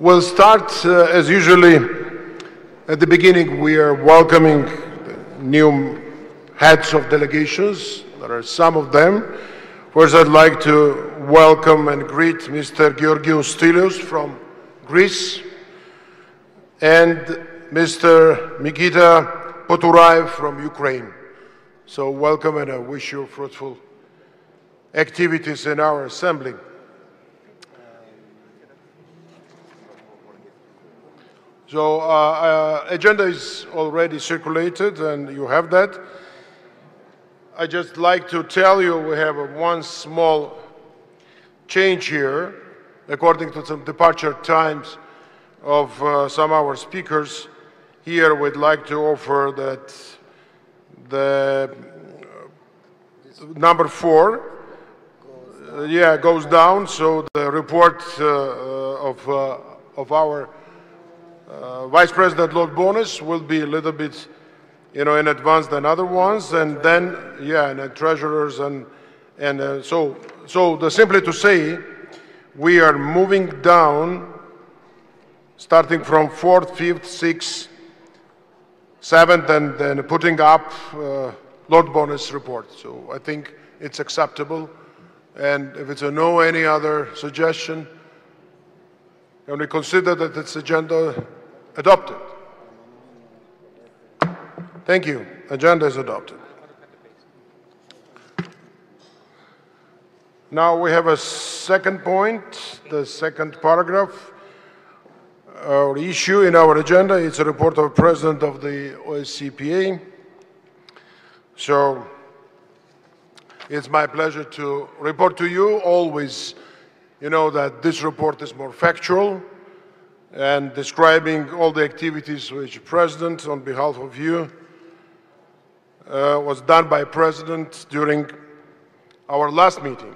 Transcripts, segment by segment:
We'll start, as usually, at the beginning. We are welcoming new heads of delegations. There are some of them. First, I'd like to welcome and greet Mr. Georgios Stylios from Greece and Mr. Mikita Poturaev from Ukraine. So welcome, and I wish you fruitful activities in our assembly. So agenda is already circulated, and you have that. I just like to tell you we have one small change here, according to some departure times of some of our speakers. Here we'd like to offer that the number 4 goes down, so the report of our Vice President Lord Bonis will be a little bit, in advance than other ones, and then, and the treasurers simply to say, we are moving down, starting from 4th, 5th, 6th, 7th, and then putting up Lord Bonis' report. So I think it's acceptable, and if it's a no, any other suggestion, can we consider that it's agenda adopted? Thank you. Agenda is adopted. Now we have a second point, the second paragraph or issue in our agenda. It's a report of the President of the OSCE PA. So it's my pleasure to report to you. Always, that this report is more factual and describing all the activities which the President, on behalf of you, was done by President during our last meeting.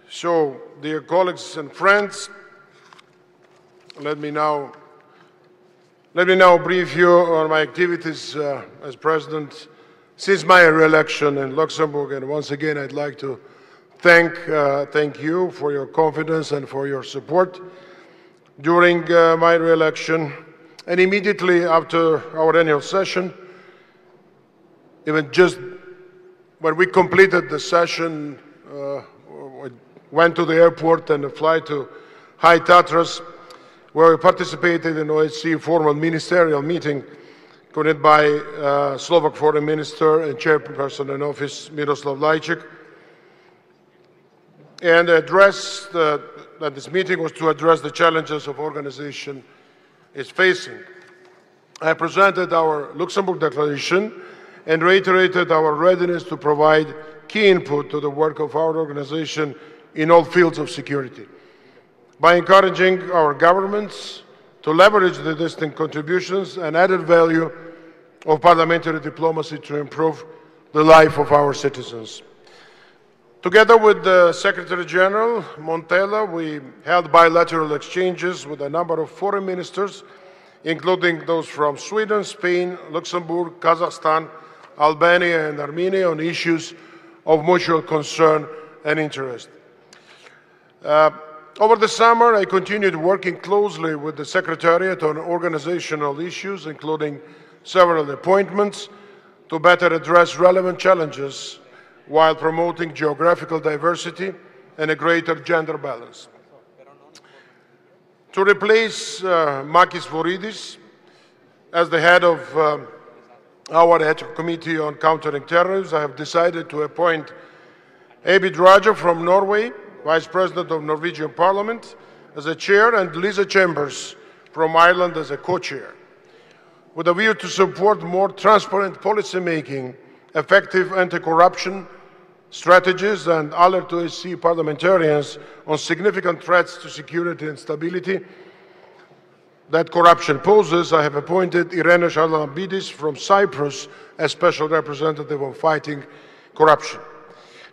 So, dear colleagues and friends, let me now brief you on my activities as President since my re-election in Luxembourg. And once again, I'd like to thank you for your confidence and for your support during my re-election. And immediately after our annual session, even just when we completed the session, we went to the airport and flew to High Tatras, where we participated in OSCE formal ministerial meeting convened by Slovak Foreign Minister and Chairperson in Office Miroslav Lajčák. And that this meeting was to address the challenges of organization is facing. I presented our Luxembourg Declaration and reiterated our readiness to provide key input to the work of our organization in all fields of security, by encouraging our governments to leverage the distinct contributions and added value of parliamentary diplomacy to improve the life of our citizens. Together with the Secretary General Montella, we held bilateral exchanges with a number of foreign ministers, including those from Sweden, Spain, Luxembourg, Kazakhstan, Albania, and Armenia, on issues of mutual concern and interest. Over the summer, I continued working closely with the Secretariat on organizational issues, including several appointments, to better address relevant challenges while promoting geographical diversity and a greater gender balance. To replace Makis Voridis as the head of our ad hoc committee on countering terrorism, I have decided to appoint Abid Raja from Norway, Vice President of Norwegian Parliament, as a chair, and Lisa Chambers from Ireland as a co-chair, with a view to support more transparent policy making, effective anti-corruption strategies, and alert OSCE parliamentarians on significant threats to security and stability that corruption poses. I have appointed Irene Charalambidis from Cyprus as Special Representative on fighting corruption.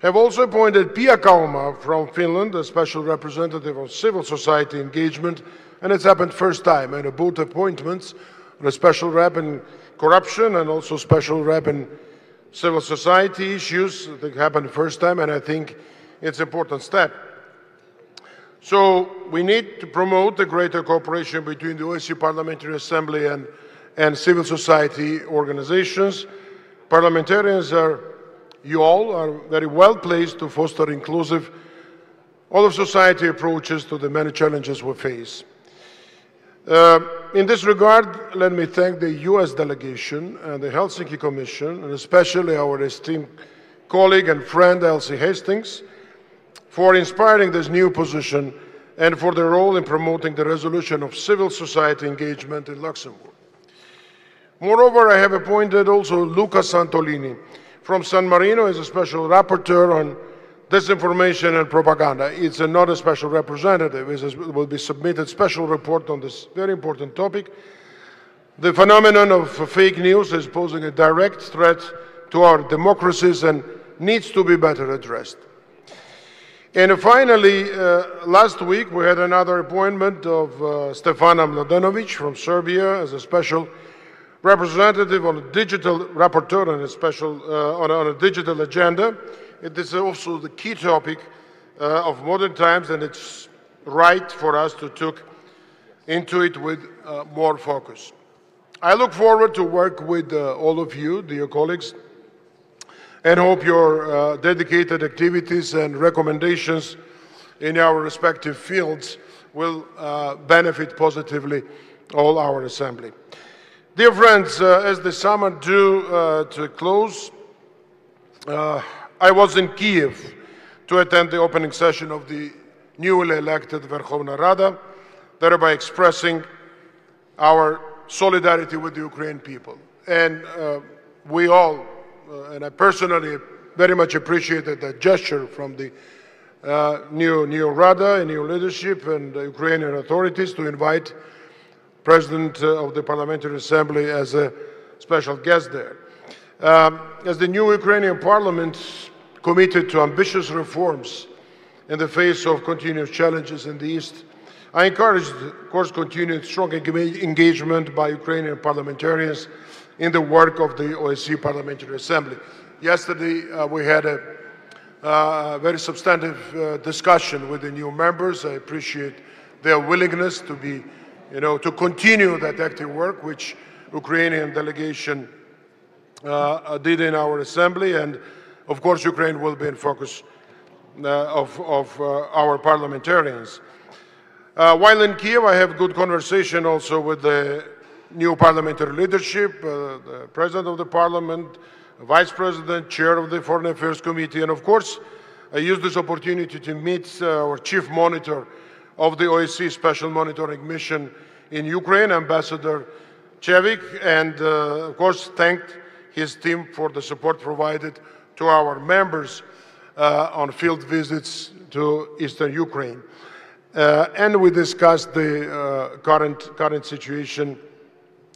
I have also appointed Pia Kauma from Finland as Special Representative on civil society engagement, and it's happened first time, and both appointments on a Special Rep in corruption and also Special Rep in civil society issues. That happened first time, and I think it's an important step. So we need to promote the greater cooperation between the OSCE Parliamentary Assembly and civil society organizations. Parliamentarians you all are very well placed to foster inclusive, all of society approaches to the many challenges we face. In this regard, let me thank the US delegation and the Helsinki Commission, and especially our esteemed colleague and friend Elsie Hastings, for inspiring this new position and for their role in promoting the resolution of civil society engagement in Luxembourg. Moreover, I have appointed also Luca Santolini from San Marino as a special rapporteur on disinformation and propaganda. It's not a special representative. It will be submitted special report on this very important topic. The phenomenon of fake news is posing a direct threat to our democracies and needs to be better addressed. And finally, last week we had another appointment of Stefana Mladenovic from Serbia as a special representative on a digital rapporteur on a special on a digital agenda. It is also the key topic of modern times, and it's right for us to look into it with more focus. I look forward to work with all of you, dear colleagues, and hope your dedicated activities and recommendations in our respective fields will benefit positively all our assembly. Dear friends, as the summer drew to a close, I was in Kiev to attend the opening session of the newly elected Verkhovna Rada, thereby expressing our solidarity with the Ukrainian people. And we all, and I personally very much appreciated that gesture from the new Rada and new leadership and the Ukrainian authorities to invite President of the Parliamentary Assembly as a special guest there. As the new Ukrainian Parliament committed to ambitious reforms in the face of continuous challenges in the East, I encouraged, of course, continued strong engagement by Ukrainian parliamentarians in the work of the OSCE Parliamentary Assembly. Yesterday, we had a very substantive discussion with the new members. I appreciate their willingness to be, to continue that active work which Ukrainian delegation did in our assembly, and of course Ukraine will be in focus of our parliamentarians. While in Kiev, I have good conversation also with the new parliamentary leadership, the President of the Parliament, Vice President, Chair of the Foreign Affairs Committee, and of course I use this opportunity to meet our Chief Monitor of the OSCE Special Monitoring Mission in Ukraine, Ambassador Chevik, and of course thanked his team for the support provided to our members on field visits to Eastern Ukraine. And we discussed the current situation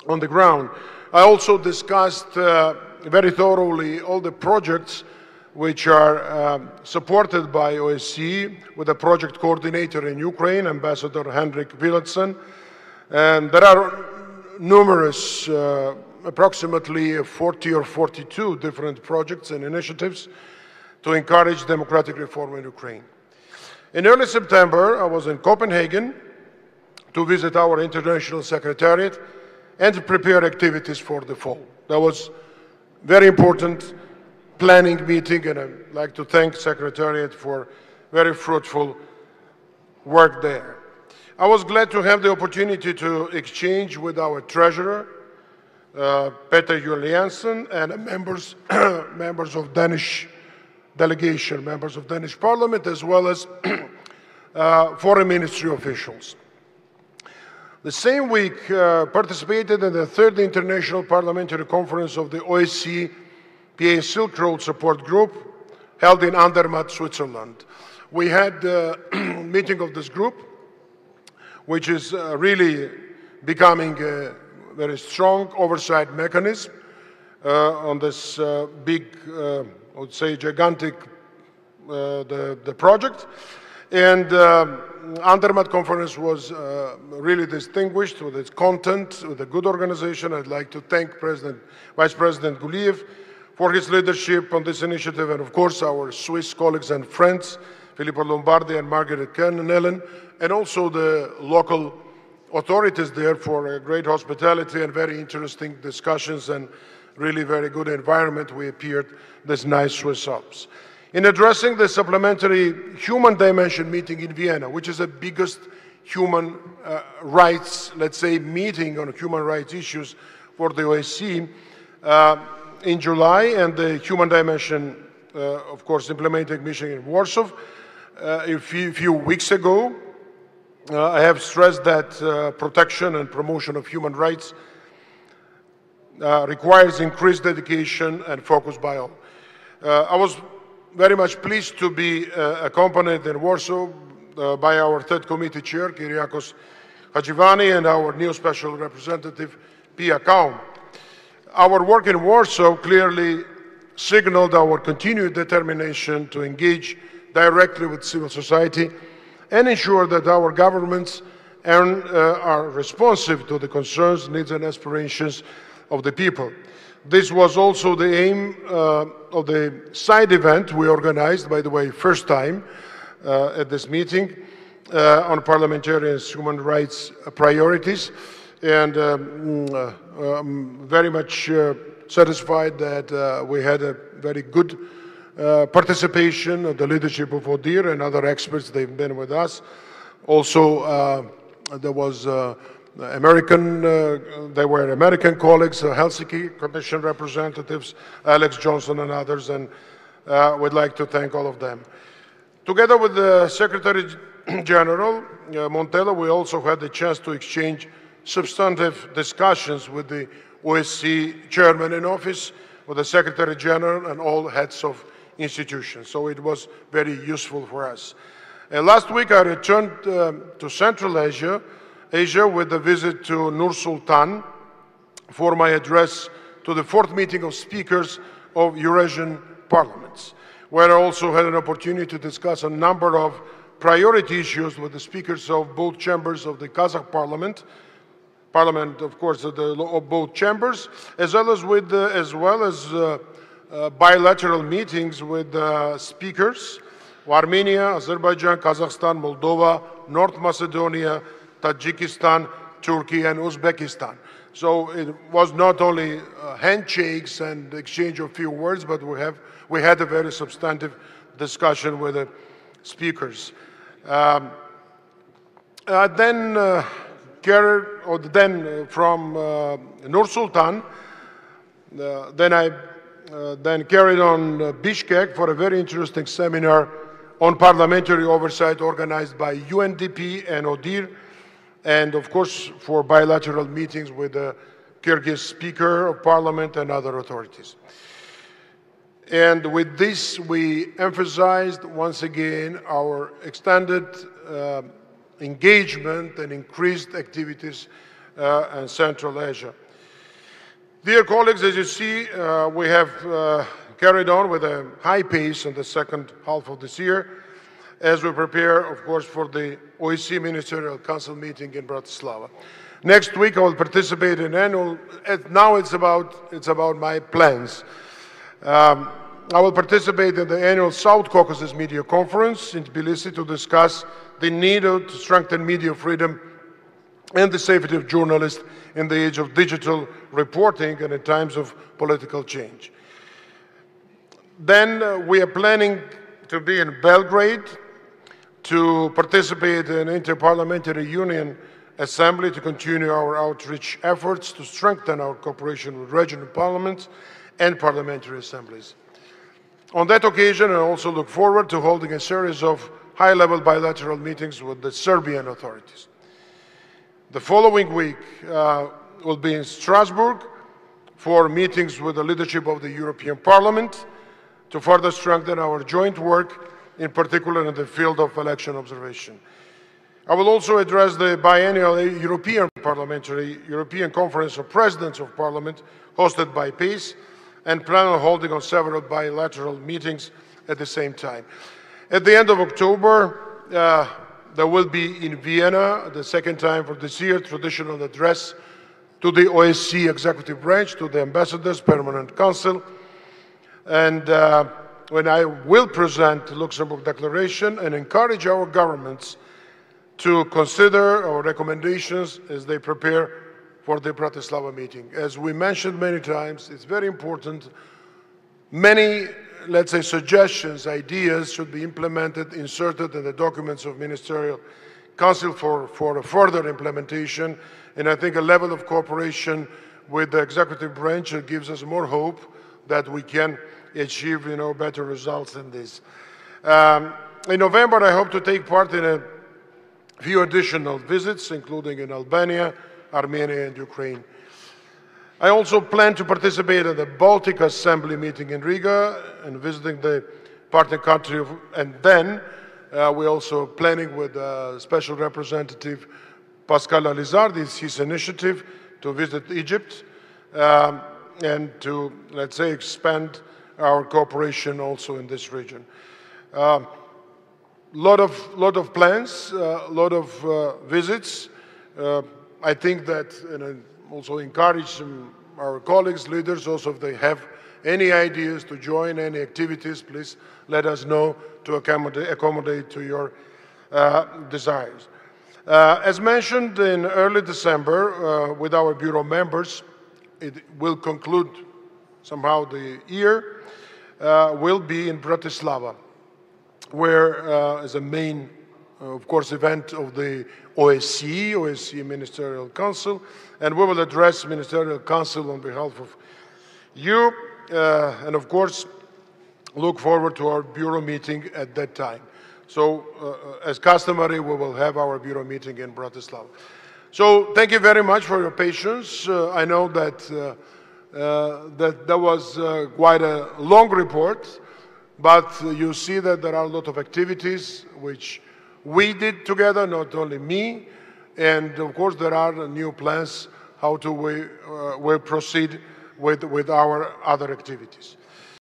on the ground. I also discussed very thoroughly all the projects which are supported by OSCE with a project coordinator in Ukraine, Ambassador Henrik Villetsen. And there are numerous, approximately 40 or 42 different projects and initiatives to encourage democratic reform in Ukraine. In early September, I was in Copenhagen to visit our International Secretariat and to prepare activities for the fall. That was very important planning meeting, and I'd like to thank Secretariat for very fruitful work there. I was glad to have the opportunity to exchange with our Treasurer, Peter Juliansen, and members of Danish delegation, members of Danish Parliament, as well as foreign ministry officials. The same week, participated in the third International Parliamentary Conference of the OSCE PA Silk Road Support Group, held in Andermatt, Switzerland. We had a meeting of this group, which is really becoming a very strong oversight mechanism on this big, I would say, gigantic the project. And Andermatt conference was really distinguished with its content, with a good organization. I'd like to thank Vice President Guliev for his leadership on this initiative, and of course our Swiss colleagues and friends Filippo Lombardi and Margaret Kennellan, and also the local authorities there for a great hospitality and very interesting discussions and really very good environment. We appeared this nice Swiss Alps. In addressing the supplementary human dimension meeting in Vienna, which is the biggest human rights, let's say, meeting on human rights issues for the OSCE in July, and the human dimension, of course, implementing mission in Warsaw a few weeks ago, I have stressed that protection and promotion of human rights requires increased dedication and focus by all. I was very much pleased to be accompanied in Warsaw by our third committee chair, Kyriakos Hachivani, and our new special representative, Pia Kaum. Our work in Warsaw clearly signaled our continued determination to engage directly with civil society and ensure that our governments are responsive to the concerns, needs, and aspirations of the people. This was also the aim of the side event we organized, by the way, first time at this meeting on parliamentarians' human rights priorities. And I'm very much satisfied that we had a very good participation of the leadership of ODIHR and other experts. They've been with us. Also, there was they were American colleagues, Helsinki Commission representatives, Alex Johnson and others, and we'd like to thank all of them. Together with the Secretary General Montella, we also had the chance to exchange substantive discussions with the OSCE Chairman in office, with the Secretary General and all heads of institutions. So it was very useful for us. Last week I returned to Central Asia with a visit to Nur Sultan for my address to the fourth meeting of speakers of Eurasian parliaments, where I also had an opportunity to discuss a number of priority issues with the speakers of both chambers of the Kazakh parliament, of course, of both chambers, as well as bilateral meetings with speakers of Armenia, Azerbaijan, Kazakhstan, Moldova, North Macedonia, Tajikistan, Turkey, and Uzbekistan. So it was not only handshakes and exchange of few words, but we had a very substantive discussion with the speakers. Then from Nur Sultan, then I carried on Bishkek for a very interesting seminar on parliamentary oversight organized by UNDP and ODIHR, and of course for bilateral meetings with the Kyrgyz Speaker of Parliament and other authorities. And with this, we emphasized once again our extended engagement and increased activities in Central Asia. Dear colleagues, as you see, we have carried on with a high pace in the second half of this year as we prepare, of course, for the OSCE Ministerial Council meeting in Bratislava. Next week, I will participate in annual. Now it's about my plans. I will participate in the annual South Caucasus Media Conference in Tbilisi to discuss the need to strengthen media freedom and the safety of journalists in the age of digital reporting and in times of political change. Then we are planning to be in Belgrade to participate in Inter-Parliamentary Union Assembly to continue our outreach efforts to strengthen our cooperation with regional parliaments and parliamentary assemblies. On that occasion, I also look forward to holding a series of high-level bilateral meetings with the Serbian authorities. The following week will be in Strasbourg for meetings with the leadership of the European Parliament to further strengthen our joint work, in particular in the field of election observation. I will also address the biennial European Conference of Presidents of Parliament hosted by PACE and plan on holding on several bilateral meetings at the same time. At the end of October, there will be in Vienna, the second time for this year, traditional address to the OSCE executive branch, to the ambassadors, permanent council, and when I will present the Luxembourg Declaration and encourage our governments to consider our recommendations as they prepare for the Bratislava meeting. As we mentioned many times, it's very important. Many, let's say, suggestions, ideas should be implemented, inserted in the documents of Ministerial Council for a further implementation. And I think a level of cooperation with the executive branch gives us more hope that we can achieve, better results than this. In November, I hope to take part in a few additional visits, including in Albania, Armenia, and Ukraine. I also plan to participate in the Baltic Assembly meeting in Riga and visiting the partner country, and then we're also planning with Special Representative Pascal Alizard, it's his initiative to visit Egypt and to, let's say, expand our cooperation also in this region. Lot of plans, lot of visits. I think that, and I also encourage our colleagues, leaders, also if they have any ideas to join any activities, please let us know to accommodate to your desires. As mentioned in early December with our Bureau members, it will conclude somehow the year, will be in Bratislava, where as a main, of course, event of the OSCE Ministerial Council, and we will address Ministerial Council on behalf of you, and of course, look forward to our Bureau meeting at that time. So, as customary, we will have our Bureau meeting in Bratislava. So, thank you very much for your patience. I know that that was quite a long report, but you see that there are a lot of activities which we did together, not only me, and of course there are new plans how to we proceed with our other activities.